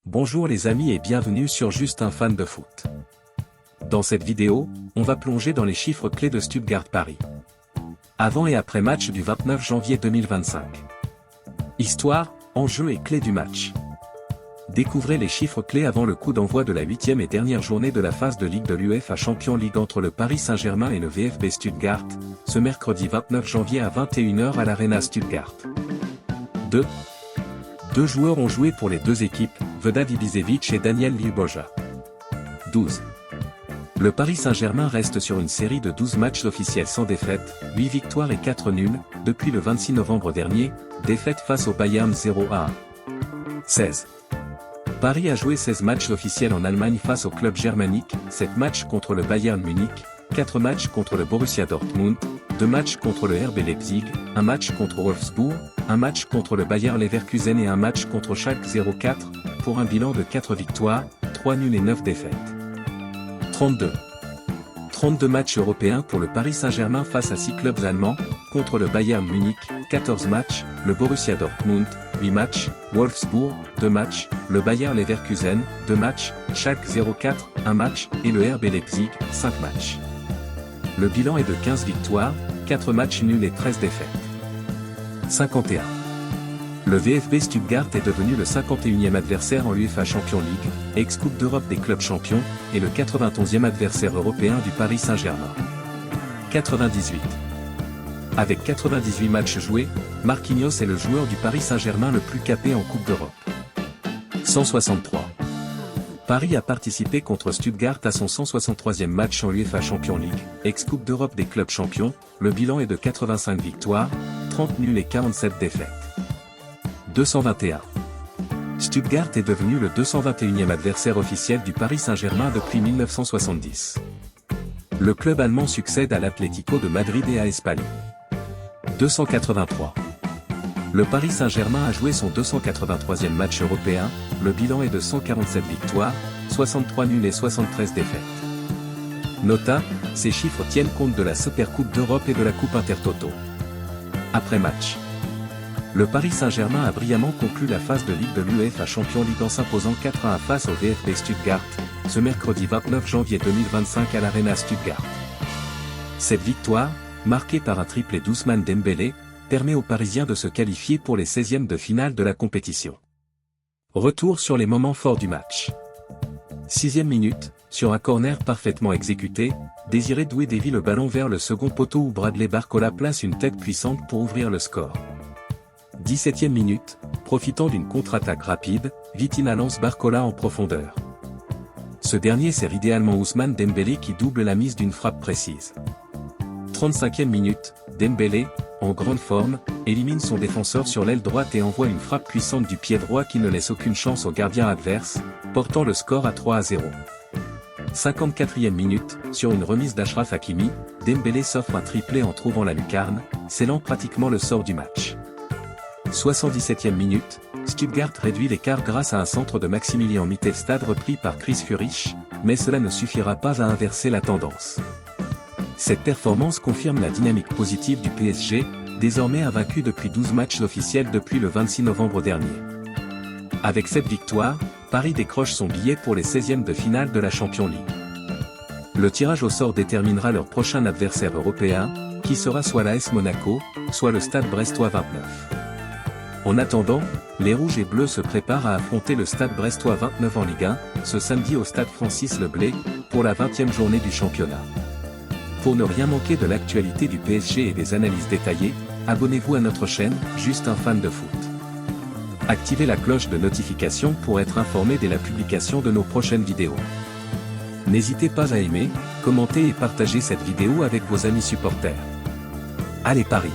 Bonjour les amis et bienvenue sur Juste un fan de foot. Dans cette vidéo, on va plonger dans les chiffres clés de Stuttgart Paris. Avant et après match du 29 janvier 2025. Histoire, enjeux et clés du match. Découvrez les chiffres clés avant le coup d'envoi de la 8e et dernière journée de la phase de Ligue de l'UEFA Champions League entre le Paris Saint-Germain et le VfB Stuttgart, ce mercredi 29 janvier à 21 h à l'Arena Stuttgart. 2 joueurs ont joué pour les deux équipes, Vedad Ibišević et Daniel Ljuboja. 12. Le Paris Saint-Germain reste sur une série de 12 matchs officiels sans défaite, 8 victoires et 4 nuls, depuis le 26 novembre dernier, défaite face au Bayern 0-1. 16. Paris a joué 16 matchs officiels en Allemagne face au club germanique, 7 matchs contre le Bayern Munich, 4 matchs contre le Borussia Dortmund, 2 matchs contre le RB Leipzig, 1 match contre Wolfsburg, 1 match contre le Bayer Leverkusen et 1 match contre Schalke 04, pour un bilan de 4 victoires, 3 nuls et 9 défaites. 32 matchs européens pour le Paris Saint-Germain face à 6 clubs allemands, contre le Bayern Munich, 14 matchs, le Borussia Dortmund, 8 matchs, Wolfsburg, 2 matchs, le Bayer Leverkusen, 2 matchs, Schalke 04, 1 match, et le RB Leipzig, 5 matchs. Le bilan est de 15 victoires, 4 matchs nuls et 13 défaites. 51. Le VfB Stuttgart est devenu le 51e adversaire en UEFA Champions League, ex-Coupe d'Europe des clubs champions, et le 91e adversaire européen du Paris Saint-Germain. 98. Avec 98 matchs joués, Marquinhos est le joueur du Paris Saint-Germain le plus capé en Coupe d'Europe. 163. Paris a participé contre Stuttgart à son 163e match en UEFA Champions League, ex-Coupe d'Europe des clubs champions, le bilan est de 85 victoires, 30 nuls et 47 défaites. 221. Stuttgart est devenu le 221e adversaire officiel du Paris Saint-Germain depuis 1970. Le club allemand succède à l'Atlético de Madrid et à Espali. 283. Le Paris Saint-Germain a joué son 283e match européen, le bilan est de 147 victoires, 63 nuls et 73 défaites. Nota, ces chiffres tiennent compte de la Supercoupe d'Europe et de la Coupe Intertoto. Après match. Le Paris Saint-Germain a brillamment conclu la phase de Ligue de l'UEFA Champions League en s'imposant 4-1 face au VfB Stuttgart, ce mercredi 29 janvier 2025 à l'Arena Stuttgart. Cette victoire, marquée par un triplé d'Ousmane Dembélé, permet aux Parisiens de se qualifier pour les 16e de finale de la compétition. Retour sur les moments forts du match. 6e minute, sur un corner parfaitement exécuté, Désiré Doué dévie le ballon vers le second poteau où Bradley Barcola place une tête puissante pour ouvrir le score. 17e minute, profitant d'une contre-attaque rapide, Vitinha lance Barcola en profondeur. Ce dernier sert idéalement Ousmane Dembélé qui double la mise d'une frappe précise. 35e minute, Dembélé, en grande forme, élimine son défenseur sur l'aile droite et envoie une frappe puissante du pied droit qui ne laisse aucune chance au gardien adverse, portant le score à 3-0. 54e minute, sur une remise d'Achraf Hakimi, Dembélé s'offre un triplé en trouvant la lucarne, scellant pratiquement le sort du match. 77e minute, Stuttgart réduit l'écart grâce à un centre de Maximilian Mittelstad repris par Chris Führich, mais cela ne suffira pas à inverser la tendance. Cette performance confirme la dynamique positive du PSG, désormais invaincu depuis 12 matchs officiels depuis le 26 novembre dernier. Avec cette victoire, Paris décroche son billet pour les 16e de finale de la Champions League. Le tirage au sort déterminera leur prochain adversaire européen, qui sera soit l'AS Monaco, soit le Stade Brestois 29. En attendant, les Rouges et Bleus se préparent à affronter le Stade Brestois 29 en Ligue 1, ce samedi au Stade Francis Leblay, pour la 20e journée du championnat. Pour ne rien manquer de l'actualité du PSG et des analyses détaillées, abonnez-vous à notre chaîne, Juste un fan de foot. Activez la cloche de notification pour être informé dès la publication de nos prochaines vidéos. N'hésitez pas à aimer, commenter et partager cette vidéo avec vos amis supporters. Allez Paris!